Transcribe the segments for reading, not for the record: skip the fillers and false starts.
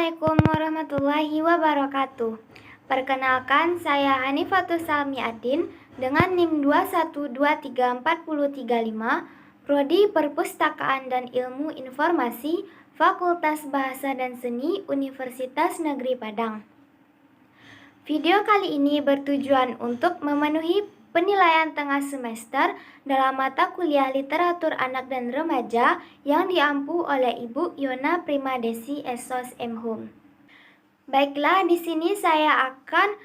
Assalamualaikum warahmatullahi wabarakatuh. Perkenalkan, saya Hanifatul Salmi Adin dengan NIM 2123435, Prodi Perpustakaan dan Ilmu Informasi, Fakultas Bahasa dan Seni, Universitas Negeri Padang. Video kali ini bertujuan untuk memenuhi penilaian tengah semester dalam mata kuliah Literatur Anak dan Remaja yang diampu oleh Ibu Yona Primadesi Esos M. Hum. Baiklah, di sini saya akan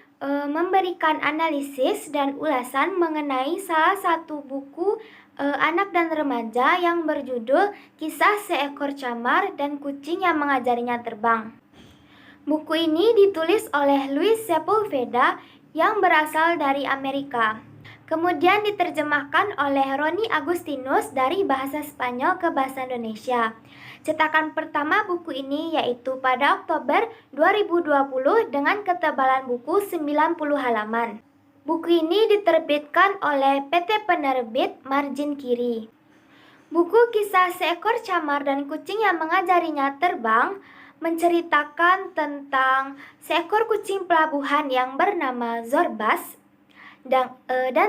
memberikan analisis dan ulasan mengenai salah satu buku anak dan remaja yang berjudul Kisah Seekor Camar dan Kucing yang Mengajarinya Terbang. Buku ini ditulis oleh Luis Sepulveda yang berasal dari Amerika. Kemudian diterjemahkan oleh Roni Agustinus dari bahasa Spanyol ke bahasa Indonesia. Cetakan pertama buku ini yaitu pada Oktober 2020 dengan ketebalan buku 90 halaman. Buku ini diterbitkan oleh PT Penerbit Margin Kiri. Buku Kisah Seekor Camar dan Kucing yang Mengajarinya Terbang menceritakan tentang seekor kucing pelabuhan yang bernama Zorbas dan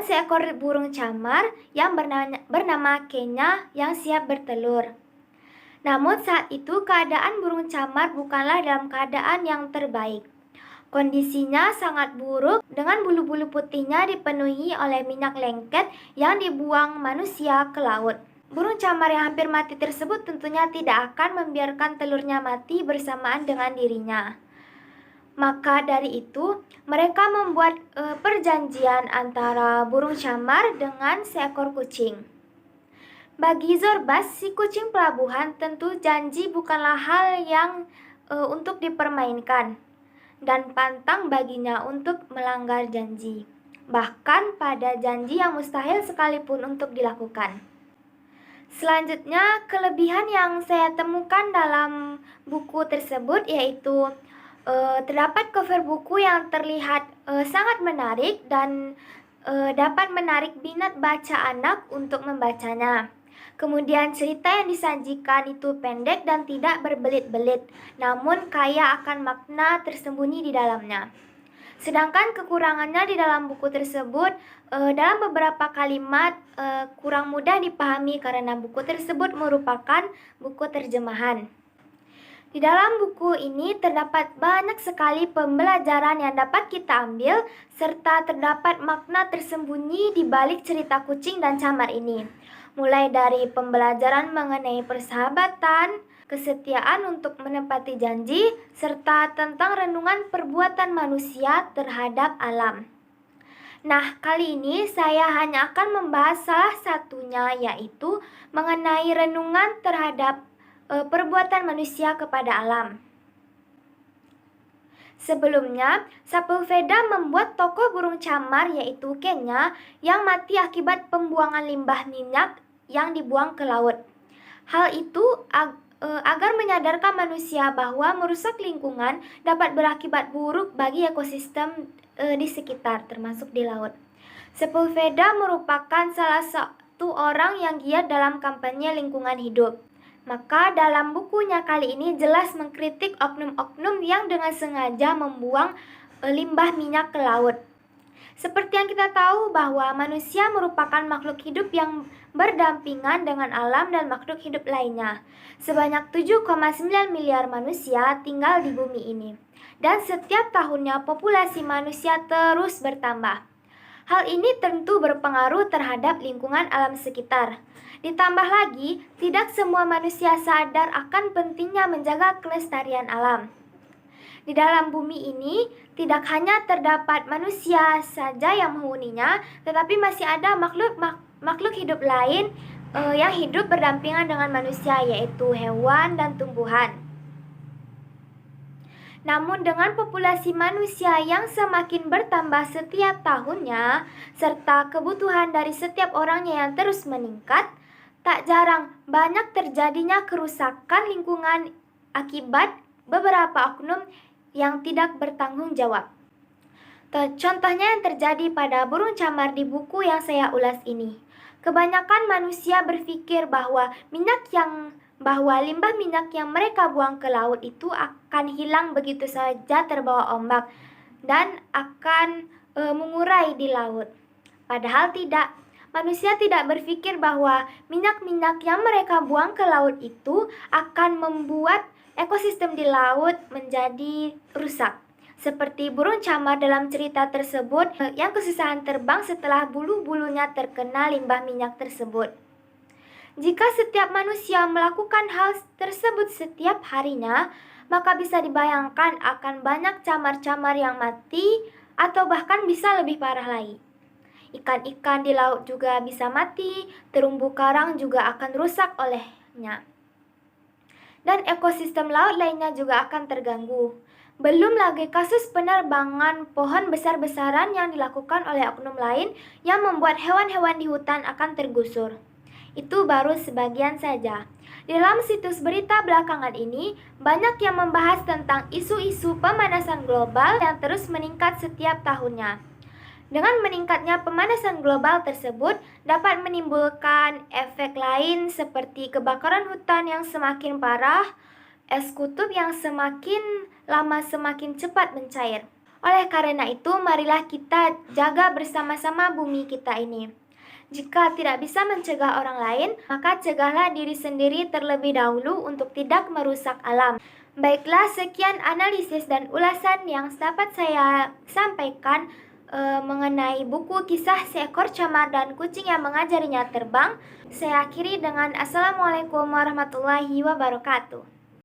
seekor burung camar yang bernama Kenya yang siap bertelur. Namun saat itu keadaan burung camar bukanlah dalam keadaan yang terbaik. Kondisinya sangat buruk dengan bulu-bulu putihnya dipenuhi oleh minyak lengket yang dibuang manusia ke laut. Burung camar yang hampir mati tersebut tentunya tidak akan membiarkan telurnya mati bersamaan dengan dirinya. Maka dari itu, mereka membuat perjanjian antara burung camar dengan seekor kucing. Bagi Zorbas, si kucing pelabuhan, tentu janji bukanlah hal yang untuk dipermainkan, dan pantang baginya untuk melanggar janji, bahkan pada janji yang mustahil sekalipun untuk dilakukan. Selanjutnya, kelebihan yang saya temukan dalam buku tersebut yaitu terdapat cover buku yang terlihat sangat menarik dan dapat menarik minat baca anak untuk membacanya. Kemudian cerita yang disajikan itu pendek dan tidak berbelit-belit, namun kaya akan makna tersembunyi di dalamnya. Sedangkan kekurangannya di dalam buku tersebut dalam beberapa kalimat kurang mudah dipahami karena buku tersebut merupakan buku terjemahan. Di dalam buku ini terdapat banyak sekali pembelajaran yang dapat kita ambil serta terdapat makna tersembunyi di balik cerita kucing dan camar ini. Mulai dari pembelajaran mengenai persahabatan, kesetiaan untuk menepati janji, serta tentang renungan perbuatan manusia terhadap alam. Nah, kali ini saya hanya akan membahas salah satunya yaitu mengenai renungan terhadap perbuatan manusia kepada alam. Sebelumnya, Sepulveda membuat tokoh burung camar yaitu Kenya yang mati akibat pembuangan limbah minyak yang dibuang ke laut. Hal itu agar menyadarkan manusia bahwa merusak lingkungan dapat berakibat buruk bagi ekosistem di sekitar, termasuk di laut. Sepulveda merupakan salah satu orang yang giat dalam kampanye lingkungan hidup. Maka dalam bukunya kali ini jelas mengkritik oknum-oknum yang dengan sengaja membuang limbah minyak ke laut. Seperti yang kita tahu bahwa manusia merupakan makhluk hidup yang berdampingan dengan alam dan makhluk hidup lainnya. Sebanyak 7,9 miliar manusia tinggal di bumi ini. Dan setiap tahunnya populasi manusia terus bertambah. Hal ini tentu berpengaruh terhadap lingkungan alam sekitar. Ditambah lagi, tidak semua manusia sadar akan pentingnya menjaga kelestarian alam. Di dalam bumi ini, tidak hanya terdapat manusia saja yang menghuninya, tetapi masih ada makhluk hidup lain yang hidup berdampingan dengan manusia, yaitu hewan dan tumbuhan. Namun dengan populasi manusia yang semakin bertambah setiap tahunnya, serta kebutuhan dari setiap orangnya yang terus meningkat, tak jarang banyak terjadinya kerusakan lingkungan akibat beberapa oknum yang tidak bertanggung jawab. Contohnya yang terjadi pada burung camar di buku yang saya ulas ini. Kebanyakan manusia berpikir bahwa limbah minyak yang mereka buang ke laut itu akan hilang begitu saja terbawa ombak dan akan mengurai di laut. Padahal tidak. Manusia tidak berpikir bahwa minyak-minyak yang mereka buang ke laut itu akan membuat ekosistem di laut menjadi rusak. Seperti burung camar dalam cerita tersebut yang kesusahan terbang setelah bulu-bulunya terkena limbah minyak tersebut. Jika setiap manusia melakukan hal tersebut setiap harinya, maka bisa dibayangkan akan banyak camar-camar yang mati atau bahkan bisa lebih parah lagi. Ikan-ikan di laut juga bisa mati, terumbu karang juga akan rusak olehnya. Dan ekosistem laut lainnya juga akan terganggu. Belum lagi kasus penerbangan pohon besar-besaran yang dilakukan oleh oknum lain yang membuat hewan-hewan di hutan akan tergusur. Itu baru sebagian saja. Di dalam situs berita belakangan ini, banyak yang membahas tentang isu-isu pemanasan global yang terus meningkat setiap tahunnya. Dengan meningkatnya pemanasan global tersebut dapat menimbulkan efek lain seperti kebakaran hutan yang semakin parah, es kutub yang semakin lama semakin cepat mencair. Oleh karena itu, marilah kita jaga bersama-sama bumi kita ini. Jika tidak bisa mencegah orang lain, maka cegahlah diri sendiri terlebih dahulu untuk tidak merusak alam. Baiklah, sekian analisis dan ulasan yang dapat saya sampaikan mengenai buku kisah seekor camar dan kucing yang mengajarinya terbang. Saya akhiri dengan Assalamualaikum warahmatullahi wabarakatuh.